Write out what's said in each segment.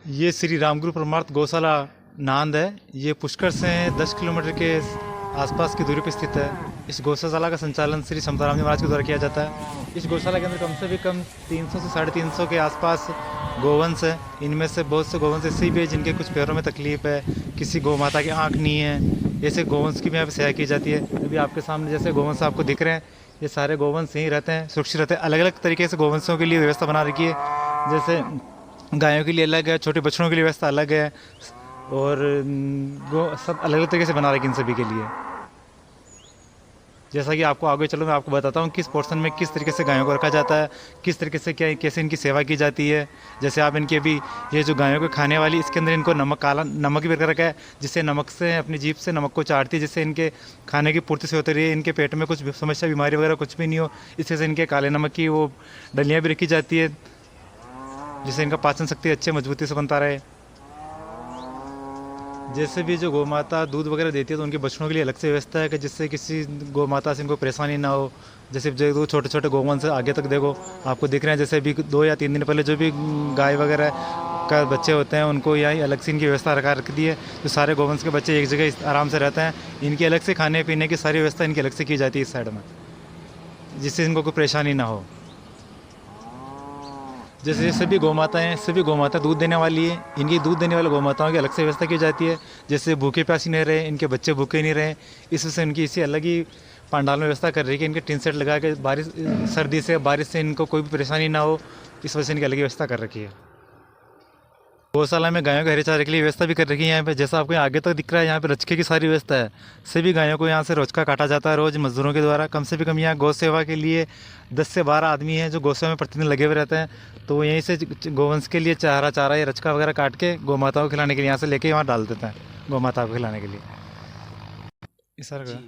ये श्री रामगुरु परमार्थ गौशाला नांद है। ये पुष्कर से 10 किलोमीटर के आसपास की दूरी पर स्थित है। इस गौशाला का संचालन श्री समताराम जी महाराज के द्वारा किया जाता है। इस गौशाला के अंदर कम से भी कम 300 से 350 के आसपास गोवंश है। इनमें से बहुत से गोवंश ऐसे भी है जिनके कुछ पैरों में तकलीफ है, किसी गौ माता की आँख नहीं है। ऐसे गोवंश की भी यहाँ पर सेवा की जाती है। अभी आपके सामने जैसे गोवंश आपको दिख रहे हैं, ये सारे गोवंश यहीं रहते हैं, सुरक्षित रहते हैं। अलग अलग तरीके से गोवंशों के लिए व्यवस्था बना रखी है। जैसे गायों के लिए अलग है, छोटे बछड़ों के लिए व्यवस्था अलग है, और गो सब अलग अलग तरीके से बना रखी इन सभी के लिए। जैसा कि आपको आगे चलो मैं आपको बताता हूँ किस पोर्शन में किस तरीके से गायों को रखा जाता है, किस तरीके से क्या कैसे इनकी सेवा की जाती है। जैसे आप इनके अभी ये जो गायों को खाने वाली, इसके अंदर इनको नमक, काला नमक भी रखा है, जिससे नमक से अपनी जीभ से नमक को चाटती है, जिससे इनके खाने की पूर्ति से होती रही है, इनके पेट में कुछ समस्या बीमारी वगैरह कुछ भी नहीं हो। इससे से इनके काले नमक की वो डलियाँ भी रखी जाती है, जिससे इनका पाचन शक्ति अच्छे मजबूती से बनता रहे। जैसे भी जो गौ माता दूध वगैरह देती है तो उनके बछड़ों के लिए अलग से व्यवस्था है कि जिससे किसी गौ माता से इनको परेशानी ना हो। जैसे जो छोटे छोटे गोवंश आगे तक देखो आपको दिख रहे हैं, जैसे अभी 2 या 3 दिन पहले जो भी गाय वगैरह का बच्चे होते हैं उनको यही अलग से इनकी व्यवस्था रख दी है। तो सारे गोवंश के बच्चे एक जगह आराम से रहते हैं। इनकी अलग से खाने पीने की सारी व्यवस्था इनकी अलग से की जाती है इस साइड में, जिससे इनको कोई परेशानी ना हो। जैसे सभी गौ माताएँ हैं, सभी गौ माता दूध देने वाली है। इनकी दूध देने वाले गौ माताओं की अलग से व्यवस्था की जाती है, जैसे भूखे प्यासी नहीं रहे, इनके बच्चे भूखे नहीं रहे। इस वजह से इनकी इसी अलग ही पंडाल में व्यवस्था कर रही है कि इनके टिन सेट लगा के बारिश सर्दी से बारिश से इनको कोई भी परेशानी ना हो। इस वजह से इनकी अलग ही व्यवस्था कर रखी है। गौशाला में गायों के हरे चारे के लिए व्यवस्था भी कर रखी है यहाँ पे। जैसा आपको आगे तक दिख रहा है, यहाँ पे रचके की सारी व्यवस्था है। सभी गायों को यहाँ से रोजका काटा जाता है रोज मजदूरों के द्वारा। कम से भी कम यहाँ गौ सेवा के लिए 10 से 12 आदमी हैं जो गौ सेवा में प्रतिदिन लगे हुए रहते हैं। तो वो यहीं से गोवंश के लिए चारा या रचका वगैरह काट के गौ माताओं को खिलाने के लिए यहाँ से लेके वहाँ डाल देते हैं, गौ माता को खिलाने के लिए। इस तरह का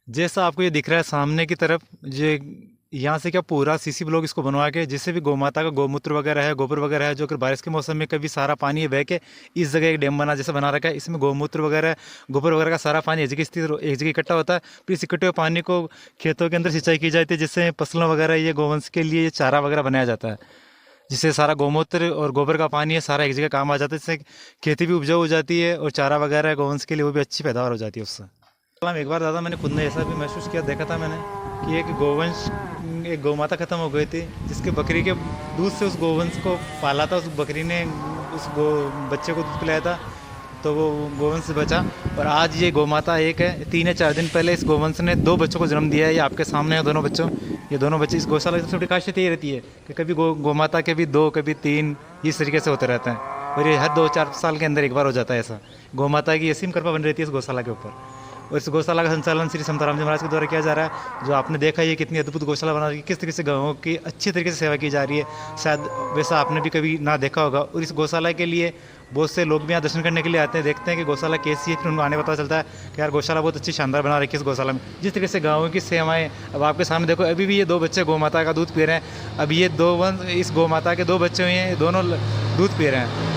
जैसा आपको ये दिख रहा है सामने की तरफ, ये यहाँ से क्या पूरा सीसी ब्लॉक इसको बनवा के, जिससे भी गौ माता का गौमूत्र वगैरह है, गोबर वगैरह है, जो कि बारिश के मौसम में कभी सारा पानी है बह के इस जगह एक डैम बना जैसे बना रखा है। इसमें गौमूत्र वगैरह, गोबर वगैरह का सारा पानी एक जगह इकट्ठा होता है। फिर इस इकट्ठे हुए पानी को खेतों के अंदर सिंचाई की जाती है, जिससे फसलों वगैरह ये गोवंश के लिए चारा वगैरह बनाया जाता है। जिससे सारा गौमूत्र और गोबर का पानी है सारा एक जगह काम आ जाता है, जिससे खेती भी उपजाऊ हो जाती है और चारा वगैरह गोवंश के लिए वो भी अच्छी पैदावार हो जाती है उससे। एक बार दादा मैंने खुद ने ऐसा भी महसूस किया, देखा था मैंने कि एक गौ माता खत्म हो गई थी, जिसके बकरी के दूध से उस गोवंश को पाला था। उस बकरी ने उस बच्चे को दूध पिलाया था, तो वो गोवंश बचा। और आज ये गौ माता एक है। 3 या 4 दिन पहले इस गोवंश ने 2 बच्चों को जन्म दिया है। ये आपके सामने है दोनों बच्चों। ये दोनों बच्चे इस गौशाला की सबसे खासियत यही रहती है कि कभी गौ माता के भी 2, कभी 3 इस तरीके से होते रहते हैं। और ये हर 2-4 साल के अंदर एक बार हो जाता है ऐसा। गौ माता की असीम कृपा बनी रहती है इस गौशाला के ऊपर। और इस गौशाला का संचालन श्री समताराम जी महाराज के द्वारा किया जा रहा है। जो आपने देखा ये कितनी अद्भुत गौशाला बना रही है, किस तरीके से गायों की अच्छी तरीके से सेवा की जा रही है, शायद वैसा आपने भी कभी ना देखा होगा। और इस गौशाला के लिए बहुत से लोग भी यहाँ दर्शन करने के लिए आते हैं, देखते हैं कि गौशाला कैसी है। फिर उनको आने पता चलता है कि यार गौशाला बहुत अच्छी शानदार बना रखी है इस गौशाला में। जिस तरीके से गाँव की सेवाएँ, अब आपके सामने देखो अभी भी ये 2 बच्चे गौ माता का दूध पी रहे हैं। अब ये 2 वंश इस गौ माता के 2 बच्चे हुए हैं, दोनों दूध पी रहे हैं।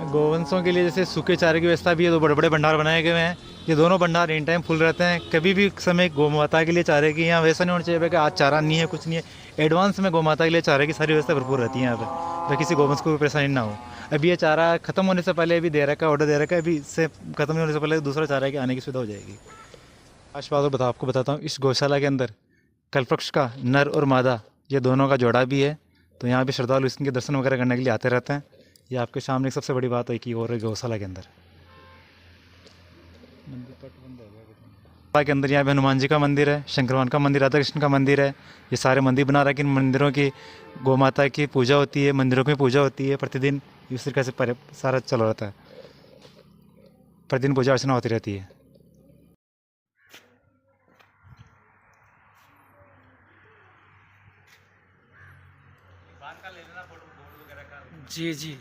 गोवंशों के लिए जैसे सूखे चारे की व्यवस्था भी है, 2 बड़े बड़े भंडार बनाए गए हैं। ये दोनों भंडार इन टाइम फुल रहते हैं। कभी भी समय गौ माता के लिए चारे की यहाँ वैसा नहीं होना चाहिए कि आज चारा नहीं है, कुछ नहीं है। एडवांस में गौ माता के लिए चारे की सारी व्यवस्था भरपूर रहती है यहाँ पे, ताकि किसी गोवंश को भी परेशानी ना हो। अभी ये चारा खत्म होने से पहले अभी दे रखा है, ऑर्डर दे रखा है। अभी इससे खत्म होने से पहले दूसरा चारा के आने की सुविधा हो जाएगी। आज बात आपको बताता हूँ, इस गौशाला के अंदर कल्पवृक्ष का नर और मादा ये दोनों का जोड़ा भी है। तो यहाँ पे श्रद्धालु इसके दर्शन वगैरह करने के लिए आते रहते हैं। ये आपके सामने सबसे बड़ी बात है कि और गौशाला के अंदर यहाँ पे हनुमान जी का मंदिर है, शंकर भगवान का मंदिर, राधा कृष्ण का मंदिर है। ये सारे मंदिर बना रखे। इन मंदिरों की गौ माता की पूजा होती है, मंदिरों में पूजा होती है प्रतिदिन। इस तरीके से सारा चल रहता है, प्रतिदिन पूजा अर्चना होती रहती है। जी जी।